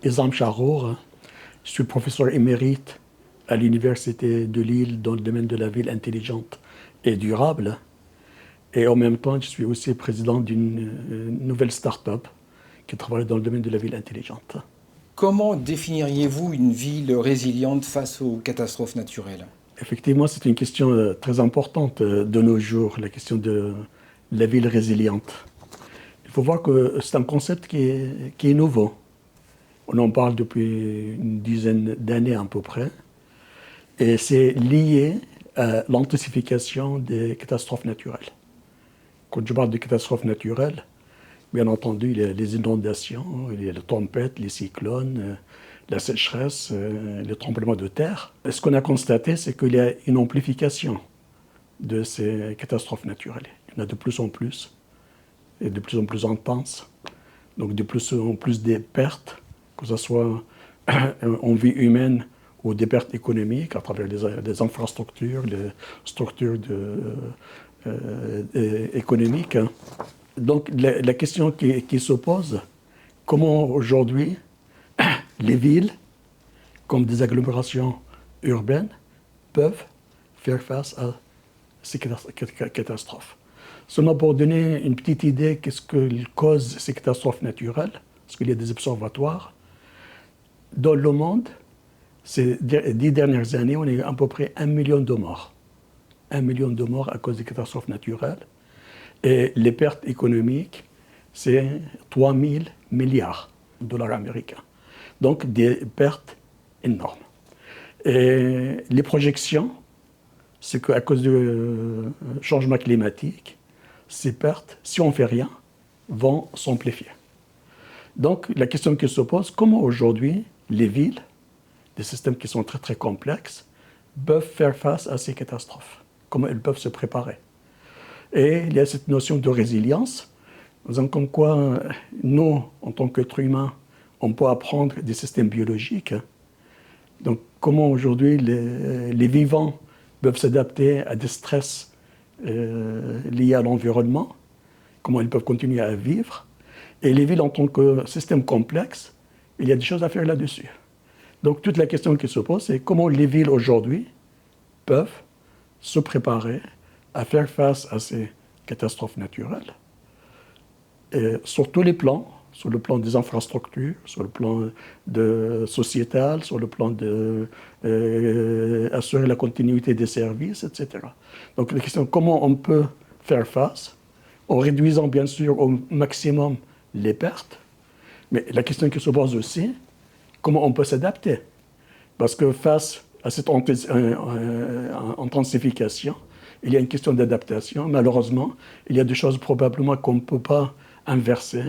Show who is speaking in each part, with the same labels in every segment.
Speaker 1: Esam Charour. Je suis professeur émérite à l'Université de Lille dans le domaine de la ville intelligente et durable. Et en même temps, je suis aussi président d'une nouvelle start-up qui travaille dans le domaine de la ville intelligente.
Speaker 2: Comment définiriez-vous une ville résiliente face aux catastrophes naturelles?
Speaker 1: Effectivement, c'est une question très importante de nos jours, la question de la ville résiliente. Il faut voir que c'est un concept qui est nouveau. On en parle depuis une dizaine d'années à peu près. Et c'est lié à l'intensification des catastrophes naturelles. Quand je parle de catastrophes naturelles, bien entendu, il y a les inondations, il y a les tempêtes, les cyclones, la sécheresse, les tremblements de terre. Et ce qu'on a constaté, c'est qu'il y a une amplification de ces catastrophes naturelles. Il y en a de plus en plus, et de plus en plus intenses. Donc de plus en plus des pertes, que ce soit en vie humaine ou des pertes économiques à travers les infrastructures, les structures économiques. Donc la question qui se pose, comment aujourd'hui les villes, comme des agglomérations urbaines, peuvent faire face à ces catastrophes. Seulement pour donner une petite idée, qu'est-ce que cause ces catastrophes naturelles, parce qu'il y a des observatoires. Dans le monde, ces 10 dernières années, on est à peu près 1 million de morts. 1 million de morts à cause des catastrophes naturelles. Et les pertes économiques, c'est 3 000 milliards de dollars américains. Donc des pertes énormes. Et les projections, c'est qu'à cause du changement climatique, ces pertes, si on ne fait rien, vont s'amplifier. Donc la question qui se pose, comment aujourd'hui les villes, des systèmes qui sont très très complexes, peuvent faire face à ces catastrophes? Comment elles peuvent se préparer? Et il y a cette notion de résilience, comme quoi nous, en tant qu'êtres humains, on peut apprendre des systèmes biologiques. Donc comment aujourd'hui les vivants peuvent s'adapter à des stress liés à l'environnement, comment ils peuvent continuer à vivre. Et les villes en tant que système complexe, il y a des choses à faire là-dessus. Donc toute la question qui se pose, c'est comment les villes aujourd'hui peuvent se préparer à faire face à ces catastrophes naturelles, et sur tous les plans, sur le plan des infrastructures, sur le plan sociétal, sur le plan d'assurer la continuité des services, etc. Donc la question, comment on peut faire face, en réduisant bien sûr au maximum les pertes, mais la question qui se pose aussi, comment on peut s'adapter? Parce que face à cette intensification, il y a une question d'adaptation. Malheureusement, il y a des choses probablement qu'on ne peut pas inverser.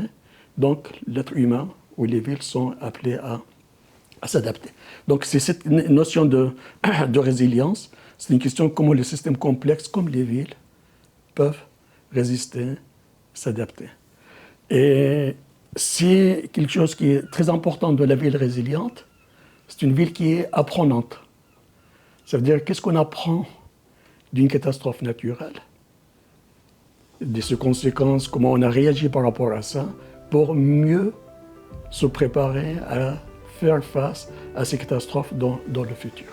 Speaker 1: Donc, l'être humain ou les villes sont appelés à s'adapter. Donc, c'est cette notion de résilience. C'est une question de comment les systèmes complexes, comme les villes, peuvent résister, s'adapter. Et c'est quelque chose qui est très important de la ville résiliente. C'est une ville qui est apprenante. Ça veut dire, qu'est-ce qu'on apprend d'une catastrophe naturelle, de ses conséquences, comment on a réagi par rapport à ça, pour mieux se préparer à faire face à ces catastrophes dans le futur.